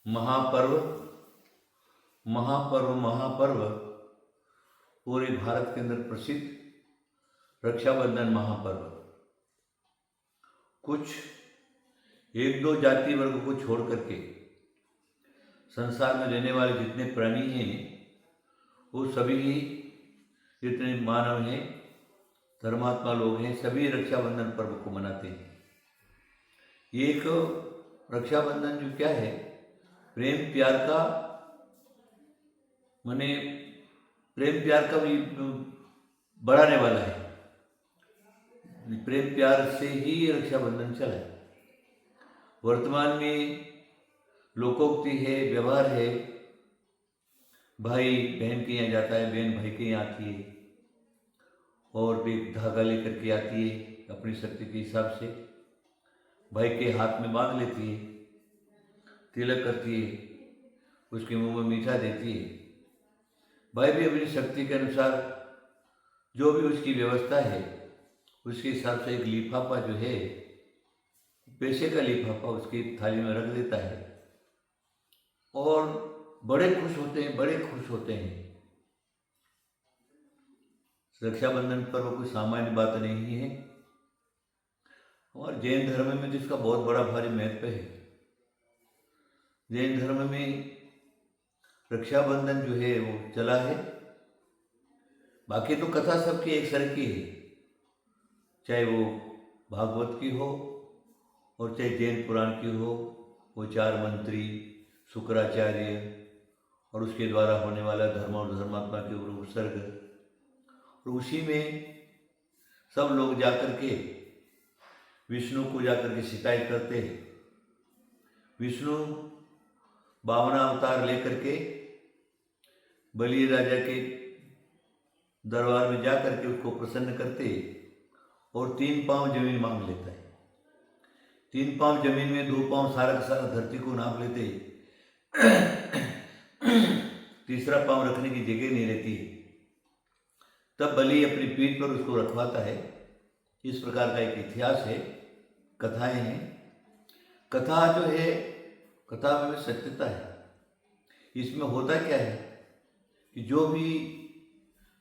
महापर्व महापर्व महापर्व पूरे भारत के अंदर प्रसिद्ध रक्षाबंधन महापर्व। कुछ एक दो जाति वर्ग को छोड़ करके संसार में रहने वाले जितने प्राणी हैं वो सभी ही जितने मानव हैं, धर्मात्मा लोग हैं, सभी रक्षाबंधन पर्व को मनाते हैं। ये एक रक्षाबंधन जो क्या है, प्रेम प्यार का माने प्रेम प्यार का भी बढ़ाने वाला है। प्रेम प्यार से ही रक्षाबंधन चला है। वर्तमान में लोकोक्ति है, व्यवहार है, भाई बहन के यहाँ जाता है, बहन भाई के यहाँ आती है और एक धागा लेकर के आती है, अपनी शक्ति के हिसाब से भाई के हाथ में बांध लेती है, तिलक करती है, उसके मुंह में मीठा देती है। भाई भी अपनी शक्ति के अनुसार जो भी उसकी व्यवस्था है उसके हिसाब से एक लिफाफा जो है, पैसे का लिफाफा उसकी थाली में रख देता है और बड़े खुश होते हैं, बड़े खुश होते हैं। रक्षाबंधन पर्व कोई सामान्य बात नहीं है और जैन धर्म में तो इसका बहुत बड़ा भारी महत्व है। जैन धर्म में रक्षाबंधन जो है वो चला है। बाकी तो कथा सबकी एक सर की है, चाहे वो भागवत की हो और चाहे जैन पुराण की हो। वो चार मंत्री, शुक्राचार्य और उसके द्वारा होने वाला धर्म और धर्मात्मा के ऊपर उत्सर्ग, और उसी में सब लोग जाकर के विष्णु को जाकर के शिकायत करते हैं। विष्णु 52 अवतार लेकर के बलि राजा के दरबार में जाकर के उसको प्रसन्न करते और 3 पांव जमीन मांग लेता है। 3 पांव जमीन में 2 पांव सारा का सारा धरती को नाप लेते, तीसरा पांव रखने की जगह नहीं रहती। तब बलि अपनी पीठ पर उसको रखवाता है। इस प्रकार का एक इतिहास है, कथाएं हैं। कथा जो है, कथा में सत्यता है। इसमें होता क्या है कि जो भी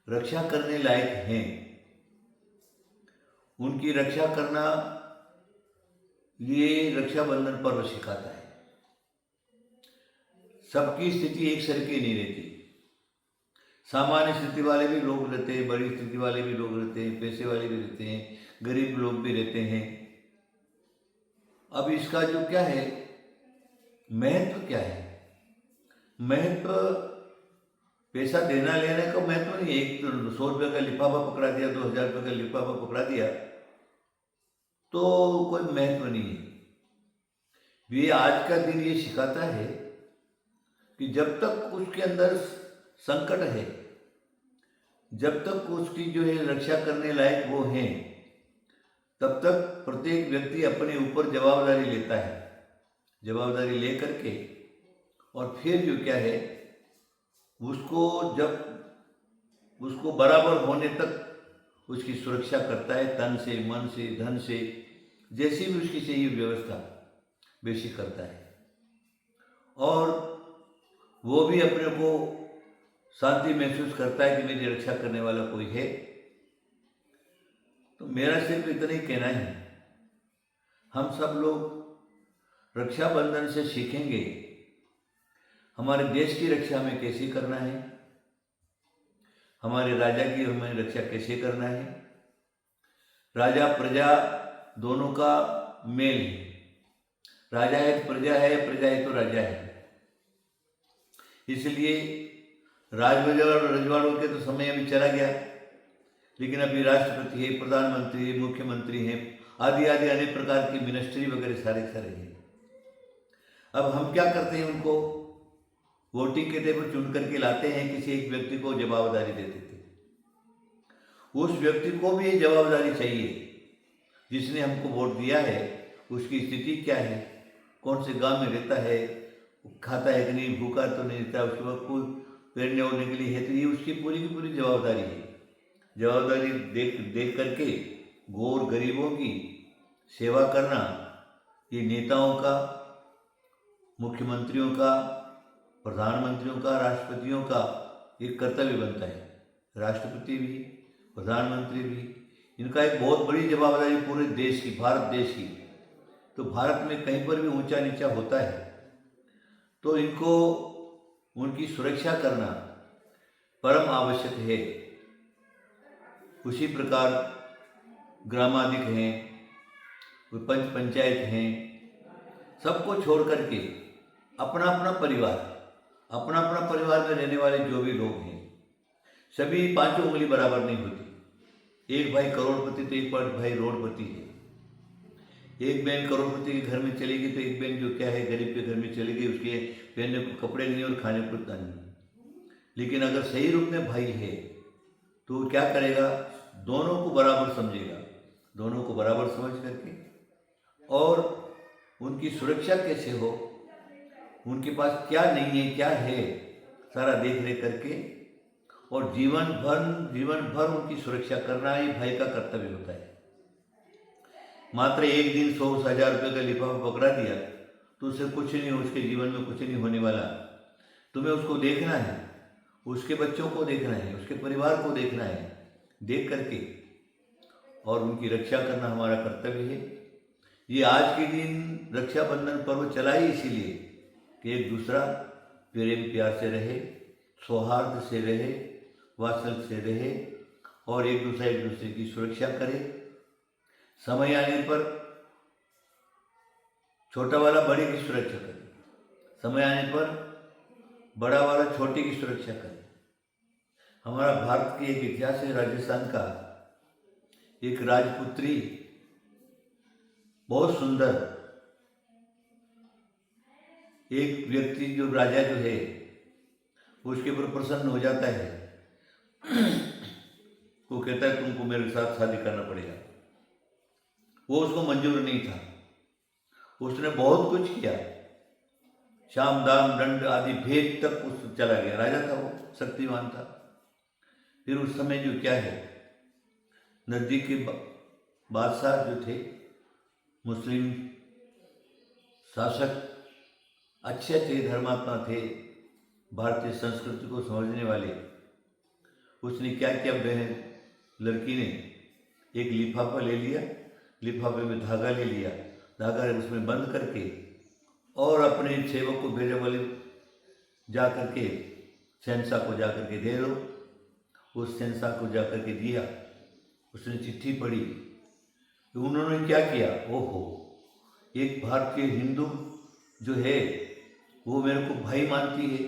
रक्षा करने लायक हैं उनकी रक्षा करना ये रक्षाबंधन पर्व सिखाता है। सबकी स्थिति एक सर की नहीं रहती। सामान्य स्थिति वाले भी लोग रहते हैं, बड़ी स्थिति वाले भी लोग रहते हैं, पैसे वाले भी रहते हैं, गरीब लोग भी रहते हैं। अब इसका जो क्या है, महत्व क्या है? महत्व पैसा देना लेने का महत्व नहीं। एक तो 100 रुपये का लिफाफा पकड़ा दिया, 2000 रुपये का लिफाफा पकड़ा दिया तो कोई महत्व नहीं है। ये आज का दिन ये सिखाता है कि जब तक उसके अंदर संकट है, जब तक उसकी जो है रक्षा करने लायक वो हैं, तब तक प्रत्येक व्यक्ति अपने ऊपर जवाबदारी लेता है। जवाबदारी ले करके और फिर जो क्या है उसको जब उसको बराबर होने तक उसकी सुरक्षा करता है, तन से, मन से, धन से, जैसी भी उसकी चाहिए व्यवस्था वैसी करता है। और वो भी अपने को शांति महसूस करता है कि मेरी रक्षा करने वाला कोई है। तो मेरा सिर्फ इतना ही कहना है, हम सब लोग रक्षाबंधन से सीखेंगे हमारे देश की रक्षा हमें कैसे करना है, हमारे राजा की हमें रक्षा कैसे करना है। राजा प्रजा दोनों का मेल है। राजा है तो प्रजा है, प्रजा है तो राजा है। इसलिए रजवाड़ों के तो समय अभी चला गया, लेकिन अभी राष्ट्रपति है, प्रधानमंत्री है, मुख्यमंत्री हैं, आदि आदि अनेक प्रकार की मिनिस्ट्री वगैरह सारे हैं। अब हम क्या करते हैं, उनको वोटिंग के टेबल चुन करके लाते हैं, किसी एक व्यक्ति को जवाबदारी दे देते हैं। उस व्यक्ति को भी ये जवाबदारी चाहिए जिसने हमको वोट दिया है, उसकी स्थिति क्या है, कौन से गांव में रहता है, खाता है कि नहीं, भूखा तो नहीं रहता, उसके बाद कोई पहनने ओढ़ने के लिए है, तो ये उसकी पूरी की पूरी जवाबदारी है। जवाबदारी देख करके गौर गरीबों की सेवा करना ये नेताओं का मुख्यमंत्रियों का, प्रधानमंत्रियों का, राष्ट्रपतियों का एक कर्तव्य बनता है। राष्ट्रपति भी, प्रधानमंत्री भी, इनका एक बहुत बड़ी जवाबदारी पूरे देश की, भारत देश की। तो भारत में कहीं पर भी ऊंचा नीचा होता है तो इनको उनकी सुरक्षा करना परम आवश्यक है। उसी प्रकार ग्रामाधिक हैं, पंच पंचायत हैं, सबको छोड़ करके अपना अपना परिवार में रहने वाले जो भी लोग हैं, सभी पांचों उंगली बराबर नहीं होती। एक भाई करोड़पति तो एक भाई रोडपति है। एक बहन करोड़पति के घर में चली गई तो एक बहन जो क्या है गरीब के घर में चली गई, उसके पहनने को कपड़े नहीं और खाने को नहीं। लेकिन अगर सही रूप में भाई है तो वो क्या करेगा, दोनों को बराबर समझेगा, दोनों को बराबर समझ करके और उनकी सुरक्षा कैसे हो, उनके पास क्या नहीं है क्या है, सारा देख रेख करके और जीवन भर उनकी सुरक्षा करना ही भाई का कर्तव्य होता है। मात्र एक दिन 100,000 रुपये का लिफाफा पकड़ा दिया तो उससे कुछ नहीं, उसके जीवन में कुछ नहीं होने वाला। तुम्हें उसको देखना है, उसके बच्चों को देखना है, उसके परिवार को देखना है, देख करके और उनकी रक्षा करना हमारा कर्तव्य है। ये आज के दिन रक्षाबंधन पर्व चला ही इसीलिए कि एक दूसरा प्रेम प्यार से रहे, सौहार्द से रहे, वात्सल्य से रहे और एक दूसरे की सुरक्षा करे। समय आने पर छोटा वाला बड़े की सुरक्षा करे, समय आने पर बड़ा वाला छोटे की सुरक्षा करे। हमारा भारत की एक इतिहास है, राजस्थान का एक राजपुत्री, बहुत सुंदर एक व्यक्ति जो राजा जो है उसके ऊपर प्रसन्न हो जाता है। वो कहता है तुमको मेरे साथ शादी करना पड़ेगा। वो उसको मंजूर नहीं था। उसने बहुत कुछ किया, शाम दाम दंड आदि भेद तक उस चला गया। राजा था वो, शक्तिमान था। फिर उस समय जो क्या है, नजदीक के बादशाह जो थे, मुस्लिम शासक अच्छे थे, धर्मात्मा थे, भारतीय संस्कृति को समझने वाले। उसने क्या किया, बहन लड़की ने एक लिफाफा ले लिया, लिफाफे में धागा ले लिया, धागा उसमें बंद करके और अपने सेवक को भेजे, वाले जा करके शहंशाह को जा करके दे दो। उस शहंशाह को जा करके दिया। उसने चिट्ठी पढ़ी तो उन्होंने क्या किया, ओहो, एक भारतीय हिंदू जो है वो मेरे को भाई मानती है,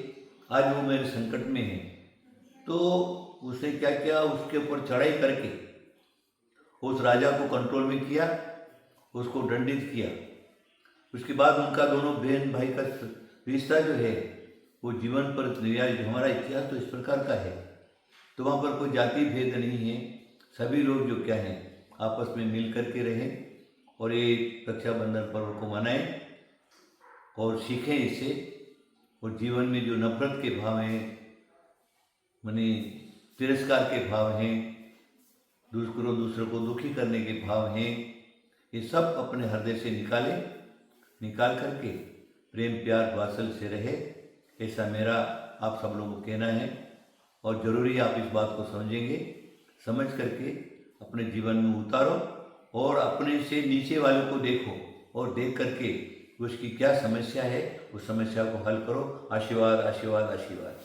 आज वो मेरे संकट में है। तो उसने क्या किया, उसके ऊपर चढ़ाई करके उस राजा को कंट्रोल में किया, उसको दंडित किया। उसके बाद उनका दोनों बहन भाई का रिश्ता जो है वो जीवन पर निर्यात। हमारा इतिहास तो इस प्रकार का है। तो वहाँ पर कोई जाति भेद नहीं है, सभी लोग जो क्या हैं आपस में मिल करके रहें और ये रक्षाबंधन पर्व को मनाएं और सीखें इससे। और जीवन में जो नफरत के भाव हैं, माने तिरस्कार के भाव हैं, दूसरों को दुखी करने के भाव हैं, ये सब अपने हृदय से निकाल करके प्रेम प्यार वात्सल्य से रहे, ऐसा मेरा आप सब लोगों को कहना है। और ज़रूरी आप इस बात को समझेंगे, समझ करके अपने जीवन में उतारो और अपने से नीचे वाले को देखो और देख करके उसकी क्या समस्या है उस समस्या को हल करो। आशीर्वाद आशीर्वाद आशीर्वाद।